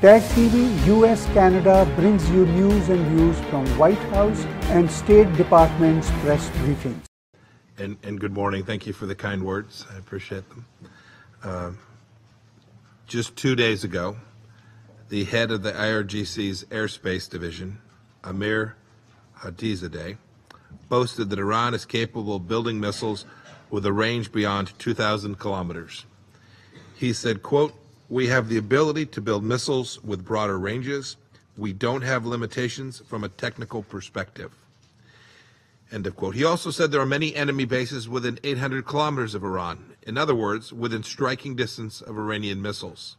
Tag TV US Canada brings you news and views from White House and State Department's press briefings. And good morning. Thank you for the kind words. I appreciate them. Just 2 days ago, the head of the IRGC's Airspace Division, Amir Hadizadeh, boasted that Iran is capable of building missiles with a range beyond 2,000 kilometers. He said, quote, "We have the ability to build missiles with broader ranges. We don't have limitations from a technical perspective." End of quote. He also said there are many enemy bases within 800 kilometers of Iran. In other words, within striking distance of Iranian missiles.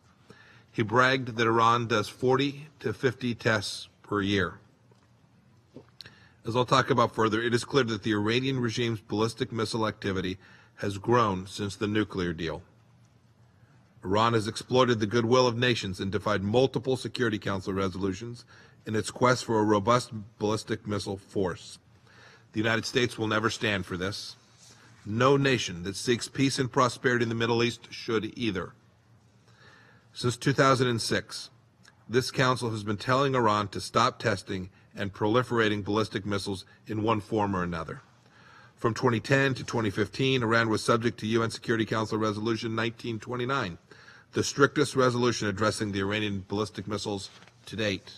He bragged that Iran does 40 to 50 tests per year. As I'll talk about further, it is clear that the Iranian regime's ballistic missile activity has grown since the nuclear deal. Iran has exploited the goodwill of nations and defied multiple Security Council resolutions in its quest for a robust ballistic missile force. The United States will never stand for this. No nation that seeks peace and prosperity in the Middle East should either. Since 2006, this council has been telling Iran to stop testing and proliferating ballistic missiles in one form or another. From 2010 to 2015, Iran was subject to UN Security Council Resolution 1929, the strictest resolution addressing the Iranian ballistic missiles to date.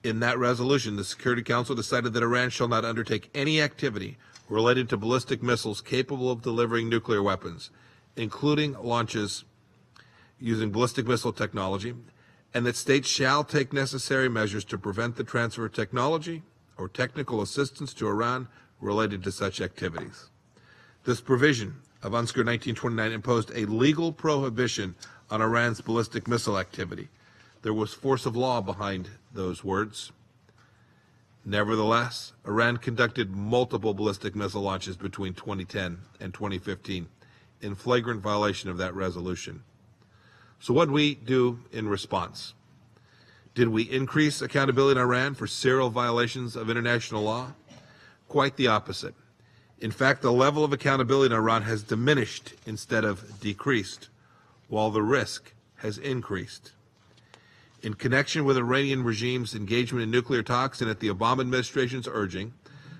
In that resolution, the Security Council decided that Iran shall not undertake any activity related to ballistic missiles capable of delivering nuclear weapons, including launches using ballistic missile technology, and that states shall take necessary measures to prevent the transfer of technology or technical assistance to Iran related to such activities. This provision of UNSCR 1929 imposed a legal prohibition on Iran's ballistic missile activity. There was force of law behind those words. Nevertheless, Iran conducted multiple ballistic missile launches between 2010 and 2015 in flagrant violation of that resolution. So what did we do in response? Did we increase accountability in Iran for serial violations of international law? Quite the opposite. In fact, the level of accountability in Iran has diminished instead of decreased, while the risk has increased. In connection with the Iranian regime's engagement in nuclear talks and at the Obama administration's urging,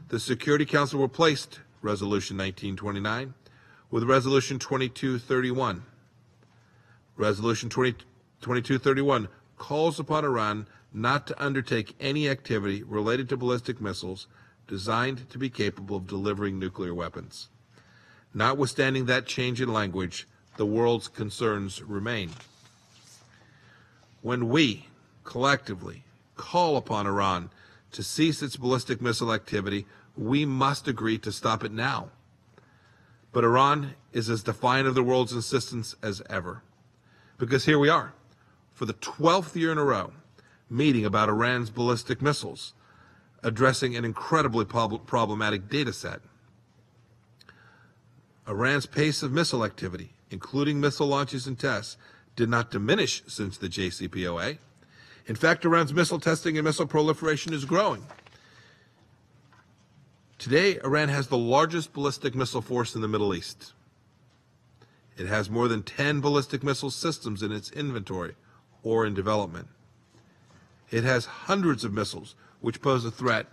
the Security Council replaced Resolution 1929 with Resolution 2231. Resolution 2231 calls upon Iran not to undertake any activity related to ballistic missiles designed to be capable of delivering nuclear weapons. Notwithstanding that change in language, the world's concerns remain. When we, collectively, call upon Iran to cease its ballistic missile activity, we must agree to stop it now. But Iran is as defiant of the world's insistence as ever. Because here we are, for the 12th year in a row, meeting about Iran's ballistic missiles, addressing an incredibly problematic data set. Iran's pace of missile activity, including missile launches and tests, did not diminish since the JCPOA. In fact, Iran's missile testing and missile proliferation is growing. Today, Iran has the largest ballistic missile force in the Middle East. It has more than 10 ballistic missile systems in its inventory or in development. It has hundreds of missiles which pose a threat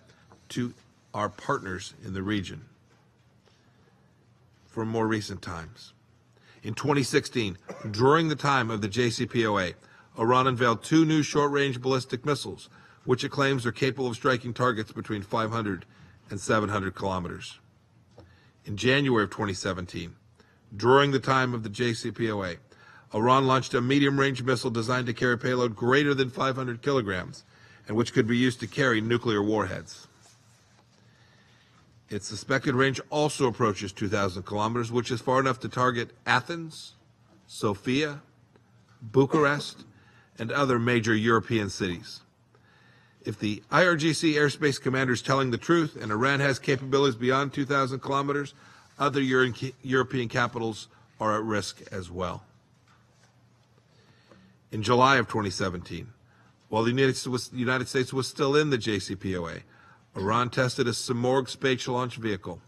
to our partners in the region. From more recent times. In 2016, during the time of the JCPOA, Iran unveiled 2 new short-range ballistic missiles, which it claims are capable of striking targets between 500 and 700 kilometers. In January of 2017, during the time of the JCPOA, Iran launched a medium-range missile designed to carry a payload greater than 500 kilograms and which could be used to carry nuclear warheads. Its suspected range also approaches 2,000 kilometers, which is far enough to target Athens, Sofia, Bucharest, and other major European cities. If the IRGC airspace commander is telling the truth and Iran has capabilities beyond 2,000 kilometers, other European capitals are at risk as well. In July of 2017, while the United States was still in the JCPOA, Iran tested a Simorgh space launch vehicle.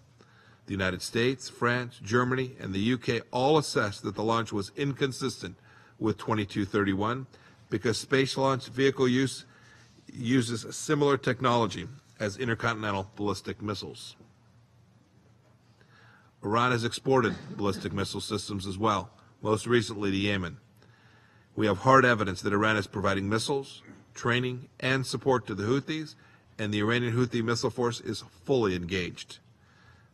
The United States, France, Germany, and the UK all assessed that the launch was inconsistent with 2231 because space launch vehicle uses similar technology as intercontinental ballistic missiles. Iran has exported ballistic missile systems as well, most recently to Yemen. We have hard evidence that Iran is providing missiles, training, and support to the Houthis, and the Iranian Houthi missile force is fully engaged.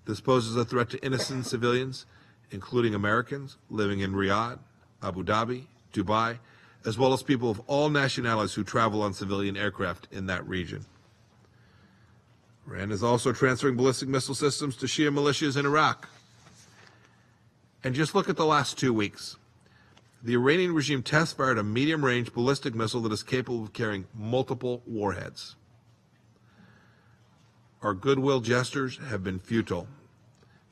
This poses a threat to innocent civilians, including Americans living in Riyadh, Abu Dhabi, Dubai, as well as people of all nationalities who travel on civilian aircraft in that region. Iran is also transferring ballistic missile systems to Shia militias in Iraq. And just look at the last 2 weeks. The Iranian regime test-fired a medium-range ballistic missile that is capable of carrying multiple warheads. Our goodwill gestures have been futile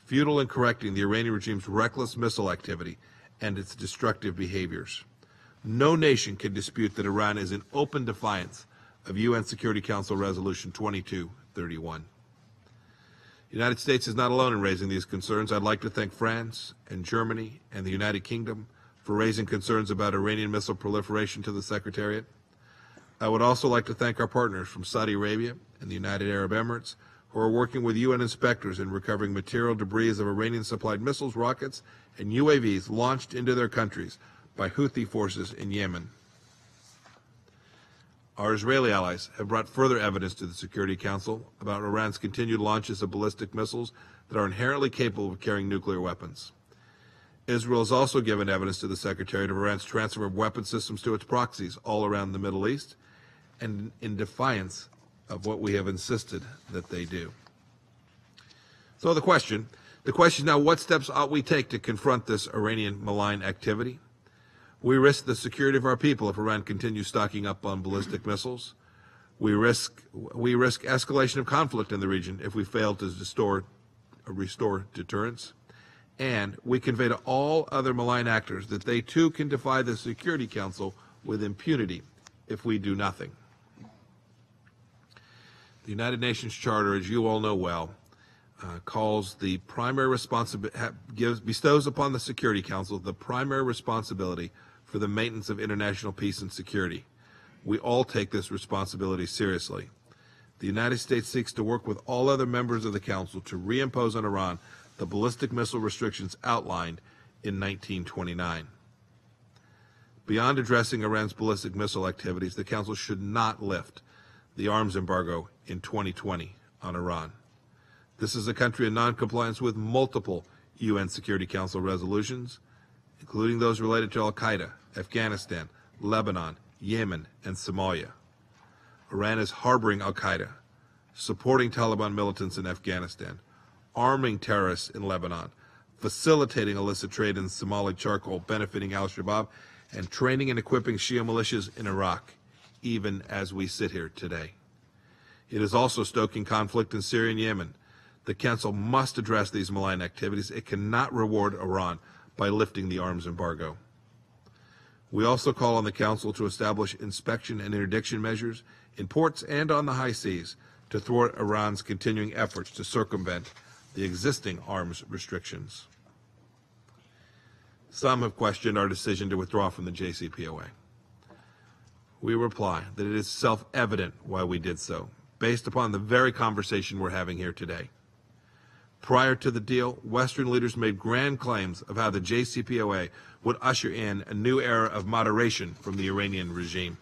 in correcting the Iranian regime's reckless missile activity and its destructive behaviors. No nation can dispute that Iran is in open defiance of UN Security Council Resolution 2231. The United States is not alone in raising these concerns. I'd like to thank France and Germany and the United Kingdom for raising concerns about Iranian missile proliferation to the Secretariat. I would also like to thank our partners from Saudi Arabia and the United Arab Emirates who are working with UN inspectors in recovering material debris of Iranian-supplied missiles, rockets, and UAVs launched into their countries by Houthi forces in Yemen. Our Israeli allies have brought further evidence to the Security Council about Iran's continued launches of ballistic missiles that are inherently capable of carrying nuclear weapons. Israel has also given evidence to the Secretariat of Iran's transfer of weapon systems to its proxies all around the Middle East, and in defiance of what we have insisted that they do. So the question now, what steps ought we take to confront this Iranian malign activity? We risk the security of our people if Iran continues stocking up on ballistic missiles. We risk escalation of conflict in the region if we fail to restore deterrence. And we convey to all other malign actors that they too can defy the Security Council with impunity if we do nothing. The United Nations Charter, as you all know well, calls the primary bestows upon the Security Council the primary responsibility for the maintenance of international peace and security. We all take this responsibility seriously. The United States seeks to work with all other members of the Council to reimpose on Iran the ballistic missile restrictions outlined in 1929. Beyond addressing Iran's ballistic missile activities, the Council should not lift the arms embargo in 2020 on Iran. This is a country in non-compliance with multiple UN Security Council resolutions, including those related to Al-Qaeda, Afghanistan, Lebanon, Yemen, and Somalia. Iran is harboring Al-Qaeda, supporting Taliban militants in Afghanistan, arming terrorists in Lebanon, facilitating illicit trade in Somali charcoal benefiting al-Shabaab, and training and equipping Shia militias in Iraq, even as we sit here today. It is also stoking conflict in Syria and Yemen. The Council must address these malign activities. It cannot reward Iran by lifting the arms embargo. We also call on the Council to establish inspection and interdiction measures in ports and on the high seas to thwart Iran's continuing efforts to circumvent the existing arms restrictions. Some have questioned our decision to withdraw from the JCPOA. We reply that it is self-evident why we did so, based upon the very conversation we're having here today. Prior to the deal, Western leaders made grand claims of how the JCPOA would usher in a new era of moderation from the Iranian regime.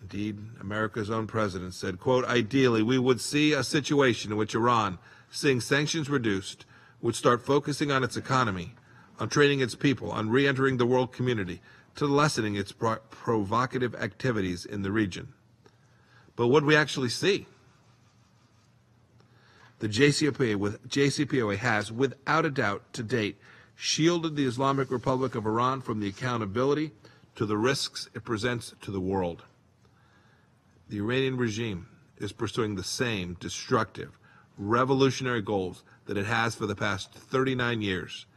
Indeed, America's own president said, quote, ideally, we would see a situation in which Iran, seeing sanctions reduced, would start focusing on its economy, on training its people, on re-entering the world community, to lessening its provocative activities in the region. But what do we actually see? The JCPOA has, without a doubt, to date, shielded the Islamic Republic of Iran from the accountability to the risks it presents to the world. The Iranian regime is pursuing the same destructive, revolutionary goals that it has for the past 39 years,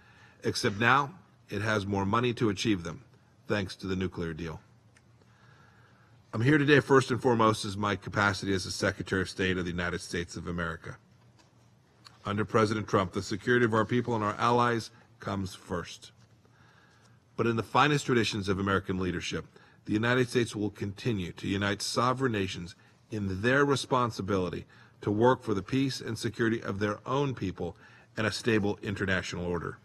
except now it has more money to achieve them, thanks to the nuclear deal. I'm here today first and foremost as my capacity as the Secretary of State of the United States of America. Under President Trump, the security of our people and our allies comes first. But in the finest traditions of American leadership, the United States will continue to unite sovereign nations in their responsibility to work for the peace and security of their own people and a stable international order.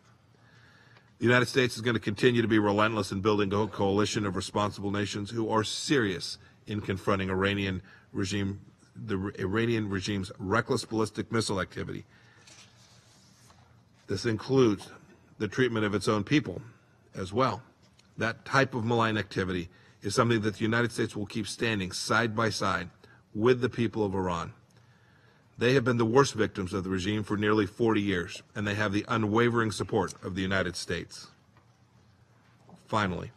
The United States is going to continue to be relentless in building a coalition of responsible nations who are serious in confronting the Iranian regime's reckless ballistic missile activity. This includes the treatment of its own people as well. That type of malign activity is something that the United States will keep standing side by side with the people of Iran. They have been the worst victims of the regime for nearly 40 years, and they have the unwavering support of the United States. Finally,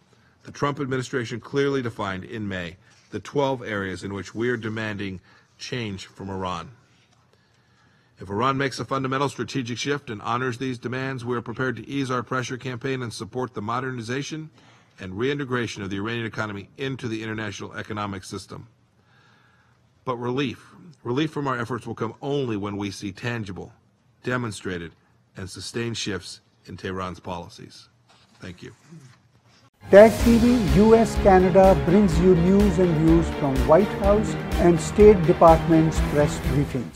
the Trump administration clearly defined in May the 12 areas in which we are demanding change from Iran. If Iran makes a fundamental strategic shift and honors these demands, we are prepared to ease our pressure campaign and support the modernization and reintegration of the Iranian economy into the international economic system. But relief from our efforts will come only when we see tangible, demonstrated, and sustained shifts in Tehran's policies. Thank you. TAG TV US Canada brings you news and views from White House and State Department's press briefings.